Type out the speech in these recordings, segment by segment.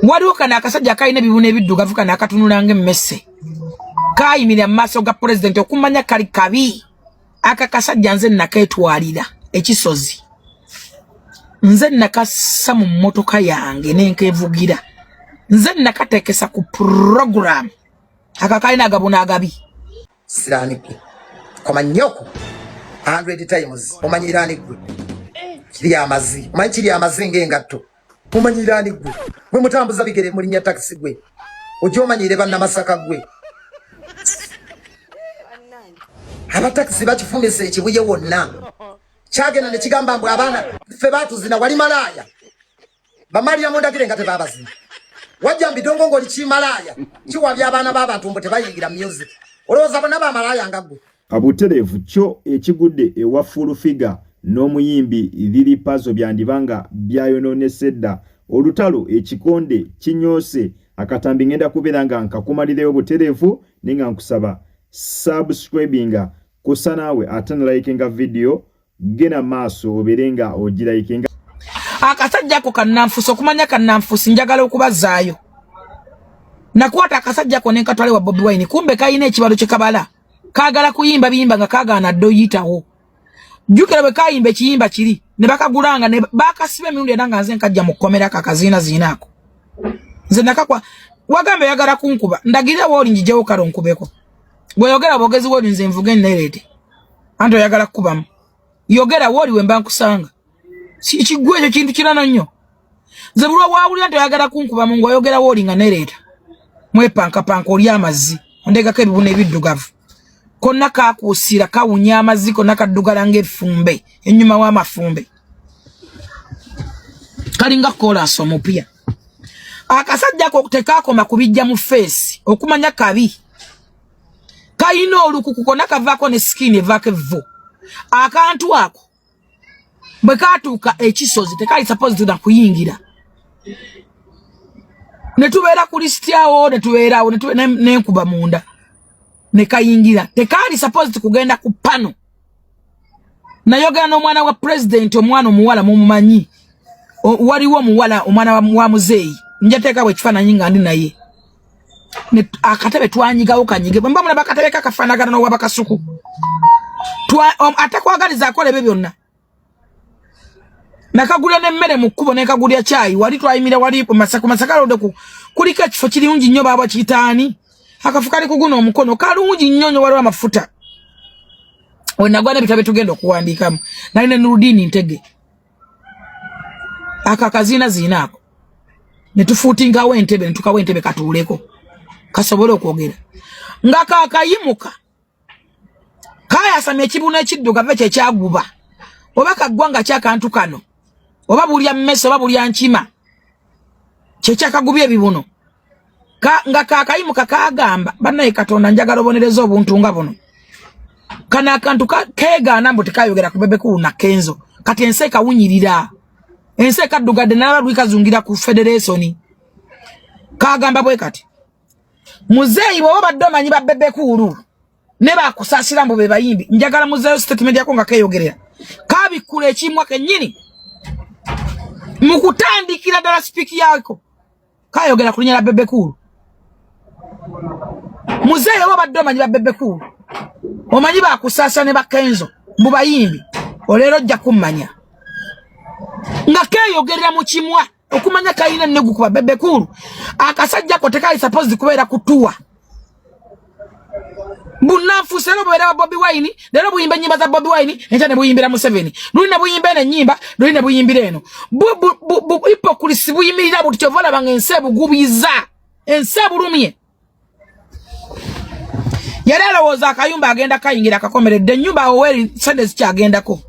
waliwo kana akasajja kayina ebibuna ebiddugavu kana akatunula ng'emmese kayimira mu maaso ga pulezidenti okumanya kali kabi aka kasajja nze nakeetwalira ekisozi nze nakassa mu mmotoka yange nenkevugira nze nakateekesa ku program akakayina agabuna agabi sirani gwe koma nyoko 100 times omanyirani gwe kiri amazi omanyi kiri amazi ng'engatto omanyirani gwe mutambuza bigere mulinya taxi gwe ojo omanyire banna masaka gwe aba taxi bakifumbise ekibuye wonna kyagenda ne kigamba mbu abaana ffe baatuzina wali malaya bamalira mundagire nga tebabazina wajja mbidongo ng'oli kimalaya kiwabya abaana b'abantu mbu tebayingira music olowooza bonna bamalaya nga ggwe abutereevu kyo ekigudde ewa fulufiga n'omuyimbi liri pazo byandibanga byayonoonese dda olutalo ekikonde kinyoose akatambi ngenda kubeera nga nkakumalireyo butereevu nenga nkusaba subscribinga kusa naawe ate nalayikinga video gena maaso obeere nga ogirayikinga akasajja ako kannanfuusi okumanya kannanfuusi njagala okubazaayo nakwata akasajja ako nenkatwale wa Bobi Wine kumbe kayina ekibalo kye kabala kaagala kuyimba biyimba nga kaagaana dde oyitawo jjukira bwe kayimba ekiyimba kiri ne bakagulanga ne bakasiba emirundi era nga nze nkajja mu kkomera akaziina ako nze nakakwa wagambe yagala kunkuba ndagirira wooli njijewo kale onkubeko gwe yogera bwogezi wooli nze nvuge nnereete anti oyagala kukubamu yogera wooli we mba nkusanga si kigwe ekyo kintu kirana nnyo nze bulwa waawulira nti oyagala kunkubamu ng'oyogera wooli nga nereeta mwepankapanka oli amazzi ondegako ebibuna ebiddugavu konna kakuusira kawunya amazzi konna kaddugala ng'effumbe ennyuma w'amafumbe kalinga kolansi omupya akasajja ako tekaakoma kubijja mu feesi okumanya kabi kayina olukuku konna kavaako ne sikini evaako evvu akantu ako bwe kaatuuka ekisozi tekali supposed na kuyingira ne tubeera ku lisiti awo ne tubeerawo n'enkuba munda ne kayingira tekali supposed kugenda ku pano nayogera n'omwana wa president omwana omuwala mumumanyi waliwo omuwala omwana wa muzeeyi njateeka bwe kifaananyi nga ndi naye akatebe twanyigawo kanyige bwe mba mulaba akatebe kakafaanagana n'owaba kasuku ate kwagaliza akola ebyo byonna nakagulya n'emmere mu kkubo nekagulya caayi wali twayimira wali masaka lode kuliko ekifo kirungi nnyo baaba kiyitaani akafu kali kuguna omukono kalungi nnyo nnyo waliwo amafuta we nagwa n'ebitabo tugenda okuwandiikamu nali ne Nuruddin Ntege akaziina ako ne tufuutingawo entebe ne tukawo entebe katuuleko kasobole okwogera nga kaakayimuka kayasamya ekibuna ekiddugavu kye kyaguba oba kaggwa nga kyakantu kano oba bulya mmese oba bulya nkima kye kyakagubya ebibuno nga kaakayimuka kaagamba bannaye Katonda njagala obonereza obuntu nga buno kano akantu keegaana mbu tekayogera ku Bebe Cool na Kenzo kati ensi ekawunyirira ensi ekaddugadde nalaba lwikazungira ku Federation kaagamba bwe kati muzeeyi bw'oba badde omanyi ba Bebe Cool ne bakusaasira mbu be bayimbi njagala muzeeyo statement yako nga keeyogerera kabikkula ekimwa kennyini mu kutandikira ddala sipiiki yako kayogera ku linnya lya Bebe Cool muzeeyi oba badde omanyi ba Bebe Cool omanyi bakusaasira ne ba Kenzo mbu bayimbi oleero ojja kummanya nga keeyogerera mu kimwa okumanya kayina nnegu ku ba Bebe Cool akasajjako tekali supposed kubeera kutuwa bunanfuuse era bubeera wa Bobi Wine leero buyimba ennyimba za Bobi Wine enkya ne buyimbira Museveni luli ne buyimba eno ennyimba luli ne buyimbira eno hipokulisi buyimirira buti kyova olaba nga ensi ebugubiza ensi ebulumye yali alowooza akayumba agenda kayingira akakomeredde ennyumba awo weeri sente zikyagendako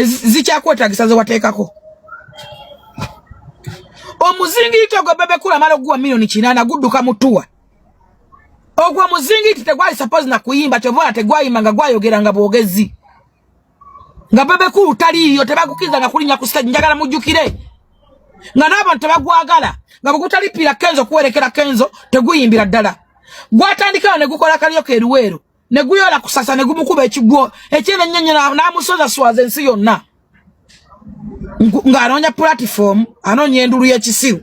zikyakwetagisa ze wateekako omuzingiriti ogwo Bebe Cool amala oguwa milioni 8 gudduka mutuwa ogwo muzingiriti tegwali suppose na kuyimba kyova tegwayimba nga gwayogera nga bwogezi nga Bebe Cool taliyo tebagukiza nga kulinya ku stage njagala mujjukire nga n'abantu tebagwagala nga bwegutalipiira Kenzo kuwerekera Kenzo teguyimbira ddala gwatandikayo ne gukola kalyoka eruweero ne guyola kusasa ne gumukuba ekigwo ekyene nnyo n'amusoza swaza ensi yonna ng'anoonya platform anoonya endulu y'ekisiru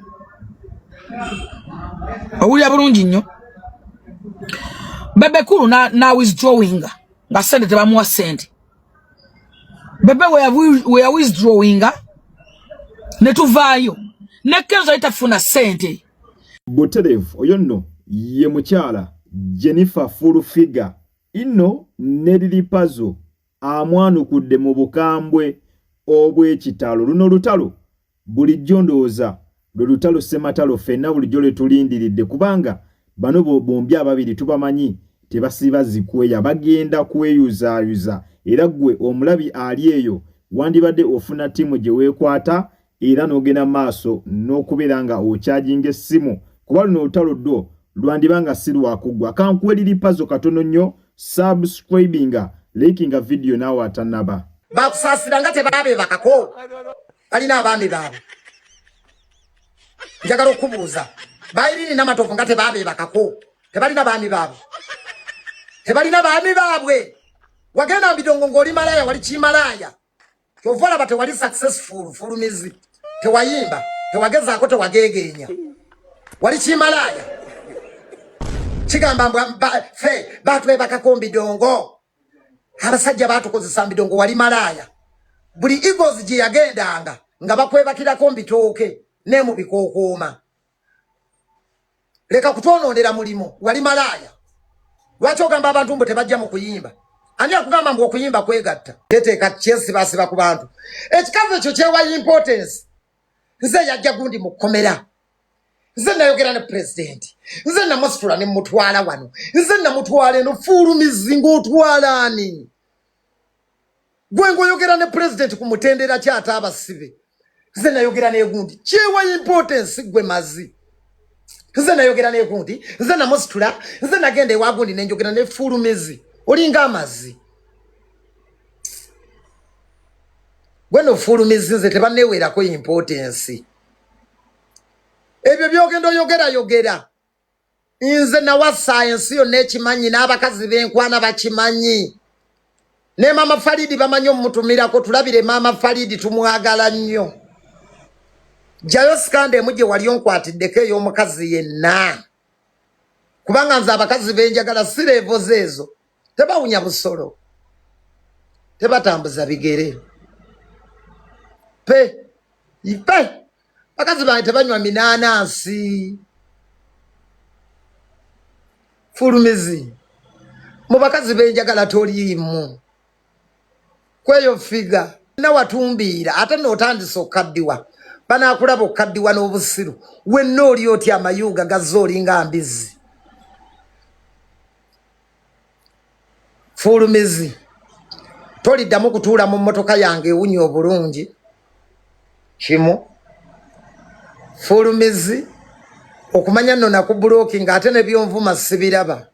Owulya bulungi nnyo. Bebe Cool na withdrawing. Nga sente tebamuwa sente. Bebe we are withdrawing. Ne tuvaayo. Ne Kenzo itafuna sente. Buterevu oyo nno ye mukyala Jennifer Full Figure inno Nelilipazo amwanukudde mu bukambwe obw'ekitalo. Luno lutalo bulijjo ndowooza lwe lutalo ssematalo ffenna bulijjo lwe tulindiridde kubanga bano bombi ababiri tubamanyi tebasiba zikweya bagenda kweyuzaayuza era ggwe omulabi ali eyo wandibadde ofuna ttiimu gye weekwata era n'ogenda maaso n'okubeera nga okyajinga essimu kuba luno olutalo ddo lwandibanga si lwakuggwa. Kankuwe Lilipazo katono nnyo subscribinga likinga video naawe atannaba. Bakusaasira nga tebaabe bakako balina abaami baabwe. Njagala okubuuza Bayirini n'Amatovu nga tebaabe bakako tebalina baami baabwe. Tebalina baami baabwe. Wagenda Mbidongo ng'oli malaya wali kimalaya. Kyovola bate wali successful fulumizi. Tewayimba, tewagezaako tewageegenya. Wali kimalaya. Kigamba fe batwe bakako Mbidongo. Abasajja batukozesa Mbidongo wali malaya. Buli Eagles gye yagendanga nga bakwebakirako mbitooke ne mu bikookooma. Leka kutonondera mulimo wali malaya. Lwaki ogamba abantu mbo tebajja mu kuyimba? Ani akugamba mbu okuyimba kwegatta? Teteeka Chelsea basiba ku bantu. Ekikavu ekyo kyewa importance. Nze yajja gundi mu kkomera. Nze nayogera ne president. Nze namusitula ne mutwala wano. Nze namutwala eno Fulumizi ng'otwala ani? Gwe ngoyogera ne president kumutendera kyata abasibe. Nze nayogera ne gundi. Kyewa importance gwe mazi. Nze nayogera ne gundi. Nze namusitula. Nze nagenda ewa gundi nenjogera ne Fulumizi. Olinga amazi. Gweno Fulumizi nze tebaneweerako importance. Ebyo byogenda yogera. Nze nawa science yo nekimanyi n'abakazi b'enkwana bakimanyi. Ne Mama Faridi bamanyi omutumirako tulabire Mama Faridi tumwagala nnyo. Jayo skande muje wali onkwatiddeko ey'omukazi yenna. Kubanga nze abakazi benjagala sireevo ezo. Tebawunya busolo. Tebatambuza bigere. Ipe. Bakazi bange tebanywa minaanansi. Fulumizi. Mu bakazi benjagala toliimu. Kweyo figa. Na watumbiira ate n'otandisa okaddiwa. Banaakulaba okaddiwa n'obusiru. Wenna oli otya amayuga gazoolinga mbizi. Fulumizi. Toliddamu kutuula mu mmotoka yange ewunya obulungi. Kimu. Fulumizi. Okumanya nno nakubuloki ng'ate ne byonvuma sibiraba.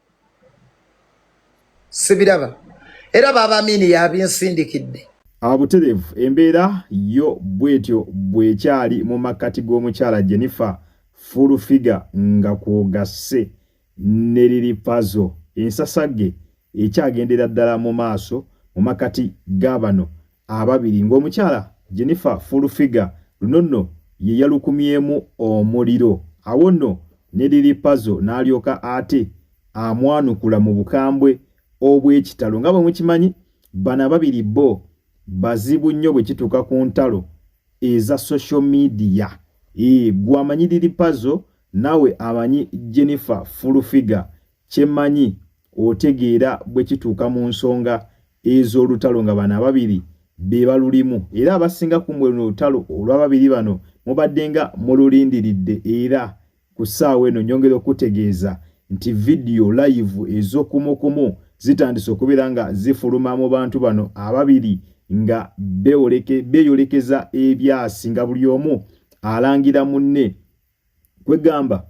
Era baba Amini yabinsindikidde. Abuterevu embeera yo bwetyo bwekyali mu makkati g'omukyala Jennifer Full Figure nga kwogase ne Lilipazo ensasage ekyagendera ddala mu maaso mu makkati g'abano ababiri ng'omukyala Jennifer Full Figure luno nno ye yalukumyemu omuliro awo nno ne Lilipazo n'alyoka ate amwanukula mu bukambwe obw'ekitalo nga bwe mukimanyi bano ababiri bo bazibu nnyo bwe kituuka ku ntalo eza social media. Gwamanyi Lilipazo nawe amanyi Jennifer Full Figure kyemanyi otegeera bwe kituuka mu nsonga ez'olutalo nga bano ababiri be balulimu era abasinga kumwe luno olutalo olw'ababiri bano mubaddenga mululindiridde era ku ssaawa eno nyongera okutegeeza nti video live ez'okumukumu zitandise okubeera nga zifuluma mu bantu bano ababiri nga beeyolekeza ebyasi nga buli omu alangira munne kwegamba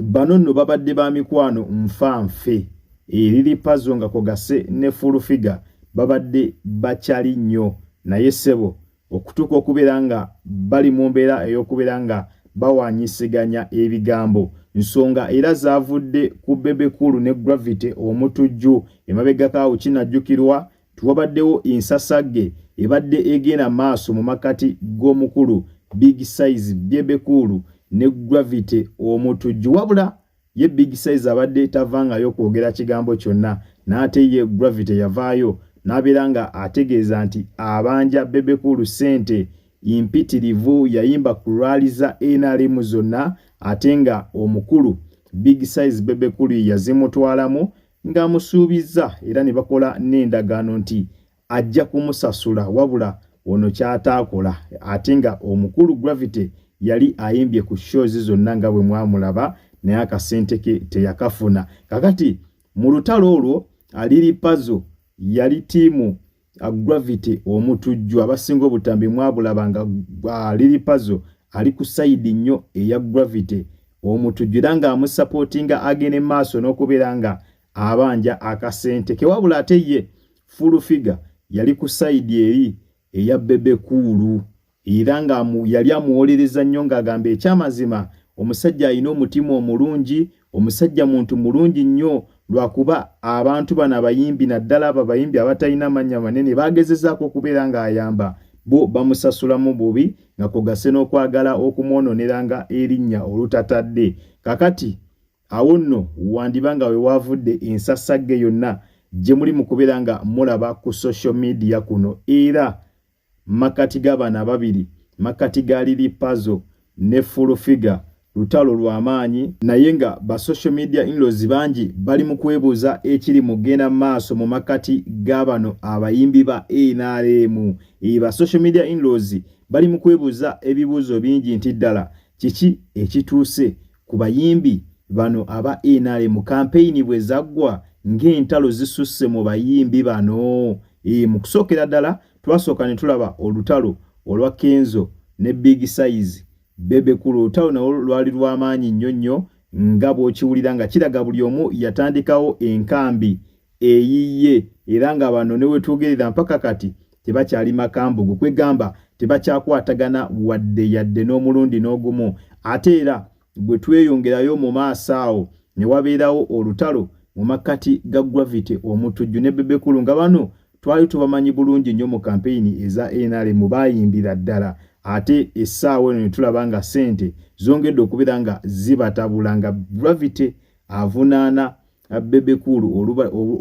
bano nno babadde ba mikwano nfanfe. Lilipazo nga kwogase ne Full Figure babadde bakyali nnyo naye ssebo okutuuka okubeera nga bali mu mbeera ey'okubeera nga bawanyisiganya ebigambo nsonga era zaavudde ku Bebe Cool ne Gravity omutujju emabegakaawo kinajjukirwa tuwabaddewo ensasage ebadde egenda maaso mu makati g'omukulu Big Size Bebe Cool ne Gravity omutujju wabula ye Big Size abadde tavangayo kwogera kigambo kyonna n'ate ye Gravity yavaayo n'abeera nga ategeeza nti abanja Bebe Cool ssente impitirivu yayimba kulwaliza NRM zonna ate nga omukulu Big Size Bebe Cool yazimutwalamu ng'amusuubiza era ne bakola n'endagaano nti ajja kumusasula wabula ono kyataakola ate nga omukulu Gravity yali ayimbye ku shows zonna nga bwe mwamulaba naye akasente ke teyakafuna. Kakati mu lutalo olwo Lily Puzzle yali tiimu Gravity omutujju abasinga obutambi mwabulaba nga Lily Puzzle ali ku side nnyo eya Gravity omutujju era nga amusupportinga agene maaso n'okubeera nga abanja akasente ke wabula ate ye Full Figure yali ku side eri eya Bebe Cool era nga yali amuwolereza nnyo ng'agamba ekyamazima omusajja alina omutima omulungi, omusajja muntu mulungi nnyo lwakuba abantu bano abayimbi naddala abo abayimbi abatalina mannya manene bagezezaako okubeera ng'ayamba bo bamusasulamu bubi nga kugase n'okwagala okumwononera nga erinnya olutatadde. Kakati awo nno wandibanga we wavudde ensasagge yonna gye muli mu kubeera nga mulaba ku social media kuno era makati g'abaana ababiri makati ga Lily Puzzle ne Full Figure lutalo lw'amaanyi naye nga ba social media in-laws bangi bali mu kwebuuza ekiri mu genda maaso mu makati g'abano abayimbi ba NRM. Ba social media in-laws bali mu kwebuuza ebibuuzo bingi nti ddala kiki ekituuse ku bayimbi bano aba NRM campaign bwe zaggwa ng'entalo zisusse mu bayimbi bano. Mu kusookera ddala twasooka ne tulaba olutalo olwa Kenzo ne Big Size Bebe Cool olutalo nalwo lwali lw'amaanyi nnyo nnyo nga bw'okiwulira nga kiraga buli omu yatandikawo enkambi eyiye era nga bano ne wetugerera mpaka kati tebakyali makambugu kwegamba tebakyakwatagana wadde yadde n'omulundi n'ogumu ate era bwe tweyongerayo mu maaso awo ne wabeerawo olutalo mu makati ga Gravity omutujju ne Bebe Cool nga bano twali tubamanyi bulungi nnyo mu kampeyini eza NRM bayimbira ddala ate essaawa eno ne tulaba nga ssente zongedde okubeera nga zibatabula nga Gravity avunaana Bebe Cool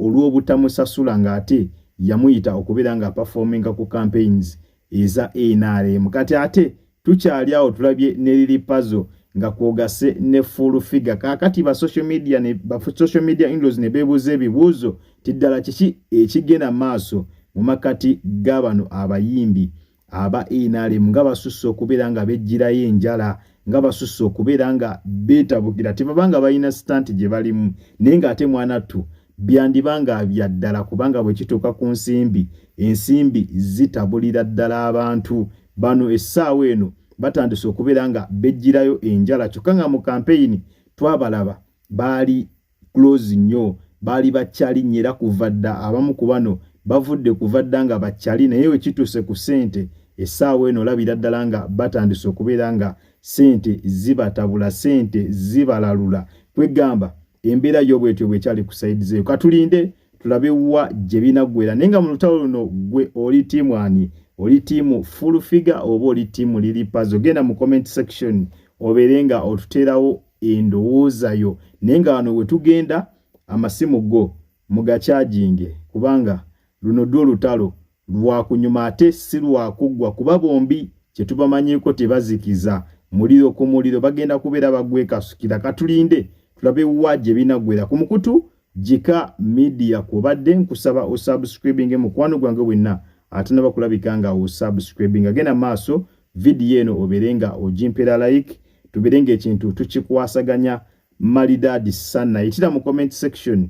olw'obutamusasula ng'ate yamuyita okubeera nga performinga ku campaigns eza NRM. Kati ate tukyali awo tulabye ne Lily Puzzle nga kwogase ne Full Figure. Kakati ba social media in-laws ne beebuuza ebibuuzo tiddala kiki ekigenda maaso mu makati g'abano abayimbi aba NRM nga basusse okubeera nga bejjirayo enjala nga basusse okubeera nga beetabukira tebabanga balina stand gye balimu naye ng'ate mwanattu byandibanga bya ddala kubanga bwe kituuka ku nsimbi ensimbi zitabulira ddala abantu bano essaawa eno batandise okubeera nga bejjirayo enjala kyokka nga mu kampeyini twabalaba baali close nnyo baali bakyali nnyera kuva dda abamu ku bano bavudde kuva dda nga bakyali naye we kituuse ku ssente essaawa eno olabira ddala nga batandise okubeera nga ssente zibatabula ssente zibalalula kwegamba embeera y'obwetyo bwekyali ku sayidi zeeyo katulinde tulabe wa gye binaggwera naye nga mu lutalo luno gwe oli tiimu ani oli tiimu Full Figure oba oli tiimu Lily Puzzle genda mu comment section obeere nga otuteerawo endowooza yo naye nga wano we tugenda amasimu go mugakyajinge kubanga luno dwo lutalo lwakunyuma ate si lwakuggwa kuba bombi kye tubamanyiiko tebazikiza muliro ku muliro bagenda kubeera bagwekasukira katulinde tulabe wa gye binaggwera ku mukutu Jika Media kubadde nkusaba osubscribing mukwano gwange wenna ate nabakulabika nga osubscribing agenda maaso video eno oberenga ojimpera like tuberenga ekintu tukikwasaganya malidadi sana itira mu comment section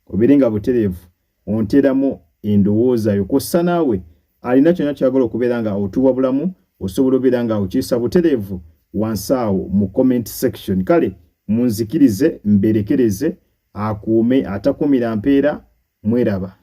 oberenga buterevu onteramu endowooza yo kossa naawe alina kyonna kyagala okubeera nga otuwabulamu osobola obeera nga okiisa buterevu wansaawo mu comment section kale munzikirize mberekereze akuume atakumira mpeera mweraba